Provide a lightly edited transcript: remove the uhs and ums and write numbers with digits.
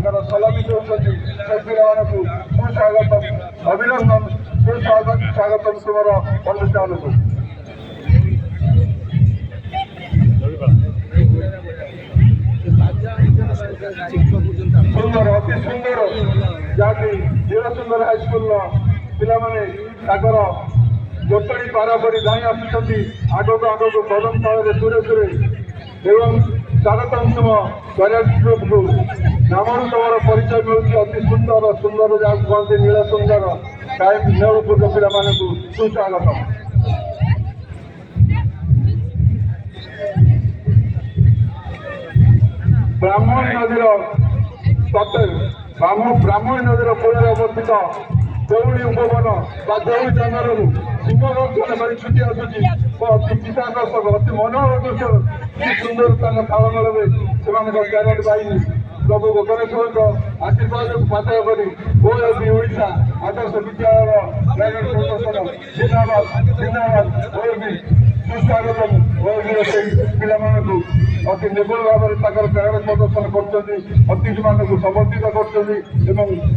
सलामी देउछन्ति से पिलामानकु सुस्वागतम अभिनंदन सुस्वागतम तुमर भन्नु चाहन्छु। सुंदर अति सुंदर जहाँकि नील सुंदर हाईस्कल पिलाने गोटड़ी पारा परी धाई आसुँच आगक आगक कदम ताल दूरे दूरे एवं स्वागतम तुम कैरियर ग्रुप को नामरू तुम परिचय मिलूँ अति सुंदर सुंदर जहाँ कहते नील सुंदर टाइम नेहरूपुर पिला सुस्वागतम। ब्राह्मण नदीर तटे ब्राह्मण नदीर कूल अवस्थित देउली उपवन देउली जंगल सिंहगर्जन कर छुटी आसूँ चिताकर्षक अति मनोहर दृश्य कि सुंदर तालमेल में से कैरेट बाहिनी प्रभु गणेश्वर आशीर्वाद को पाथर कर ओडिशा आदर्श विद्यालय कैरेट प्रदर्शन जिंदाबाद जिंदाबाद और सुस्वागतम पिलामानकु अति निपुण भाव में कैरेट प्रदर्शन कर अतिथि मानक समर्थित कर।